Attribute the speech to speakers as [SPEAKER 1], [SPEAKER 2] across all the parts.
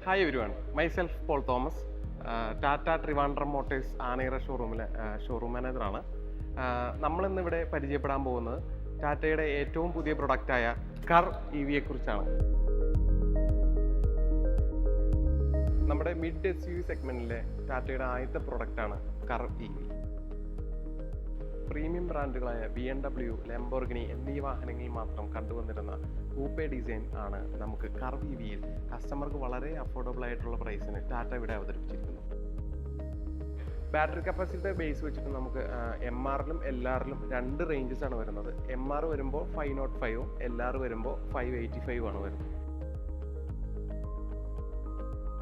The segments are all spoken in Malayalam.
[SPEAKER 1] Hi everyone, myself Paul Thomas, Tata Trivandrum motors Anayara ഷോറൂമിലെ ഷോറൂം മാനേജറാണ്. നമ്മളിന്നിവിടെ പരിചയപ്പെടാൻ പോകുന്നത് ടാറ്റയുടെ ഏറ്റവും പുതിയ പ്രൊഡക്റ്റായ കർ EVയെ കുറിച്ചാണ്. നമ്മുടെ മിഡ് SUV സെഗ്മെന്റിലെ ടാറ്റയുടെ ആദ്യത്തെ പ്രൊഡക്റ്റാണ് കർ EV. പ്രീമിയം ബ്രാൻഡുകളായ BMW, ലംബോർഗിനി എന്നീ വാഹനങ്ങളിൽ മാത്രം കണ്ടുവന്നിരുന്ന കൂപ്പേ ഡിസൈൻ ആണ് നമുക്ക് കർ EVയിൽ കസ്റ്റമർക്ക് വളരെ അഫോർഡബിൾ ആയിട്ടുള്ള പ്രൈസിന് ടാറ്റ ഇവിടെ അവതരിപ്പിച്ചിരിക്കുന്നു. ബാറ്ററി കപ്പാസിറ്റി ബേസ് വെച്ചിട്ട് നമുക്ക് MR-ലും LR-ലും രണ്ട് റേഞ്ചസ് ആണ് വരുന്നത്. MR വരുമ്പോൾ 505ഉം LR വരുമ്പോൾ 585 ആണ് വരുന്നത്.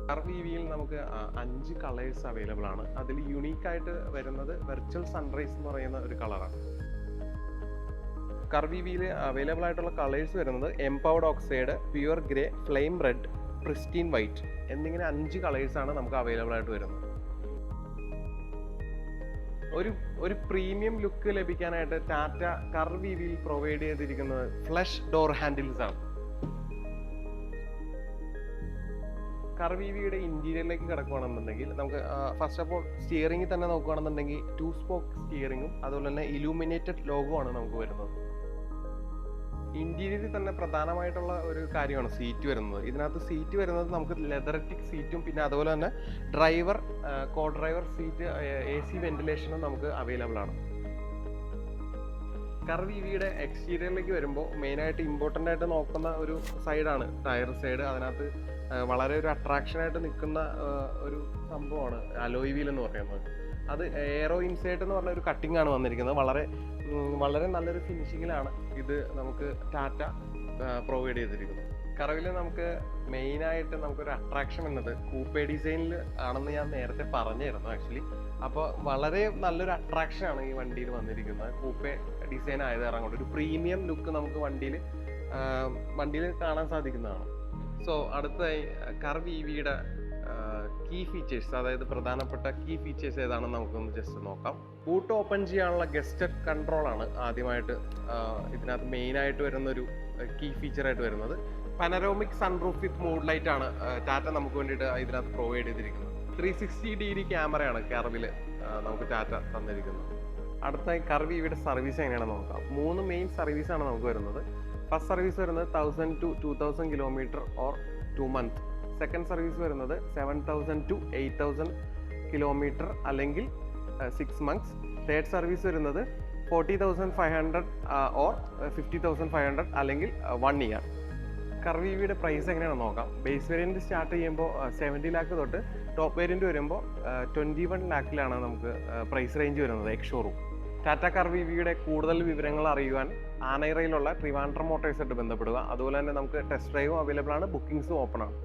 [SPEAKER 1] കർ EVയിൽ നമുക്ക് 5 കളേഴ്സ് അവൈലബിൾ ആണ്. അതിൽ യുണീക്ക് ആയിട്ട് വരുന്നത് വെർച്വൽ സൺറൈസ് എന്ന് പറയുന്ന ഒരു കളറാണ്. കർ EVയിൽ അവൈലബിൾ ആയിട്ടുള്ള കളേഴ്സ് വരുന്നത് empowered oxide, pure grey, flame red, pristine white എന്നിങ്ങനെ 5 കളേഴ്സ് ആണ് നമുക്ക് അവൈലബിൾ ആയിട്ട് വരുന്നത്. ഒരു പ്രീമിയം ലുക്ക് ലഭിക്കാനായിട്ട് ടാറ്റ കർ EVയിൽ പ്രൊവൈഡ് ചെയ്തിരിക്കുന്നത് ഫ്ലഷ് ഡോർ ഹാൻഡിൽസ് ആണ്. കർ EVയുടെ ഇന്റീരിയറിലേക്ക് കിടക്കുകയാണെന്നുണ്ടെങ്കിൽ നമുക്ക് ഫസ്റ്റ് ഓഫ് ഓൾ സ്റ്റിയറിംഗിൽ തന്നെ നോക്കുകയാണെന്നുണ്ടെങ്കിൽ 2 സ്പോക്ക് സ്റ്റിയറിംഗും അതുപോലെ തന്നെ ഇലൂമിനേറ്റഡ് ലോഗോ ആണ് നമുക്ക് വരുന്നത്. ഇന്റീരിയറിൽ തന്നെ പ്രധാനമായിട്ടുള്ള ഒരു കാര്യമാണ് സീറ്റ് വരുന്നത്. ഇതിനകത്ത് സീറ്റ് വരുന്നത് നമുക്ക് ലെതറിറ്റിക് സീറ്റും പിന്നെ അതുപോലെ തന്നെ driver, co driver seat, AC വെന്റിലേഷനും നമുക്ക് അവൈലബിൾ ആണ്. കർ EVയുടെ എക്സ്റ്റീരിയറിലേക്ക് വരുമ്പോൾ മെയിനായിട്ട് ഇമ്പോർട്ടൻ്റ് ആയിട്ട് നോക്കുന്ന ഒരു സൈഡാണ് ടയർ സൈഡ്. അതിനകത്ത് വളരെ ഒരു അട്രാക്ഷനായിട്ട് നിൽക്കുന്ന ഒരു സംഭവമാണ് അലോയ് വീൽ എന്ന് പറയുന്നത്. അത് എയറോ ഇൻസൈറ്റ് എന്ന് പറഞ്ഞ ഒരു കട്ടിംഗ് ആണ് വന്നിരിക്കുന്നത്. വളരെ നല്ലൊരു ഫിനിഷിങ്ങിലാണ് ഇത് നമുക്ക് ടാറ്റ പ്രൊവൈഡ് ചെയ്തിരിക്കുന്നത്. കറവിൽ നമുക്ക് മെയിനായിട്ട് നമുക്കൊരു അട്രാക്ഷൻ എന്നത് കൂപ്പേ ഡിസൈനിൽ ആണെന്ന് ഞാൻ നേരത്തെ പറഞ്ഞിരുന്നു ആക്ച്വലി. അപ്പോൾ വളരെ നല്ലൊരു അട്രാക്ഷനാണ് ഈ വണ്ടിയിൽ വന്നിരിക്കുന്നത്. കൂപ്പേ ഡിസൈൻ ആയത് കാരണം കൊണ്ട് ഒരു പ്രീമിയം ലുക്ക് നമുക്ക് വണ്ടിയിൽ കാണാൻ സാധിക്കുന്നതാണ്. സോ അടുത്തതായി കർ EVയുടെ കീ ഫീച്ചേഴ്സ്, അതായത് പ്രധാനപ്പെട്ട കീ ഫീച്ചേഴ്സ് ഏതാണെന്ന് നമുക്കൊന്ന് ജസ്റ്റ് നോക്കാം. ബൂട്ട് ഓപ്പൺ ചെയ്യാനുള്ള ഗസ്റ്റഡ് കൺട്രോളാണ് ആദ്യമായിട്ട് ഇതിനകത്ത് മെയിനായിട്ട് വരുന്നൊരു കീ ഫീച്ചറായിട്ട് വരുന്നത്. പനറോമിക് സൺറൂഫ് വിത്ത് മൂഡ് ലൈറ്റ് ആണ് ടാറ്റ നമുക്ക് വേണ്ടിയിട്ട് ഇതിനകത്ത് പ്രൊവൈഡ് ചെയ്തിരിക്കുന്നത്. 360° ക്യാമറയാണ് കർവിൽ നമുക്ക് ടാറ്റ തന്നിരിക്കുന്നത്. അടുത്തായി കർ EVയുടെ സർവീസ് എങ്ങനെയാണെന്ന് നോക്കാം. 3 മെയിൻ സർവീസാണ് നമുക്ക് വരുന്നത്. ഫസ്റ്റ് സർവീസ് വരുന്നത് 1000 to 2000 kilometre or 2 months. Second service വരുന്നത് 7000 to 8000 കിലോമീറ്റർ അല്ലെങ്കിൽ 6 months. തേർഡ് സർവീസ് വരുന്നത് 40,500 ഓർ 50,500 അല്ലെങ്കിൽ 1 year. കർ EVയുടെ പ്രൈസ് എങ്ങനെയാണെന്ന് നോക്കാം. ബേസ് വേരിയൻറ്റ് സ്റ്റാർട്ട് ചെയ്യുമ്പോൾ 70 lakh തൊട്ട് ടോപ്പ് വേരിയൻറ്റ് വരുമ്പോൾ 21 lakhലാണ് നമുക്ക് പ്രൈസ് റേഞ്ച് വരുന്നത് എക്സ് ഷോറൂം. ടാറ്റ കർ EVയുടെ കൂടുതൽ വിവരങ്ങൾ അറിയുവാൻ ആനയിറയിലുള്ള ട്രിവാൻഡ്രം മോട്ടോഴ്സായിട്ട് ബന്ധപ്പെടുക. അതുപോലെ തന്നെ നമുക്ക് ടെസ്റ്റ് ഡ്രൈവും അവൈലബിൾ ആണ്, ബുക്കിംഗ്സും ഓപ്പൺ ആണ്.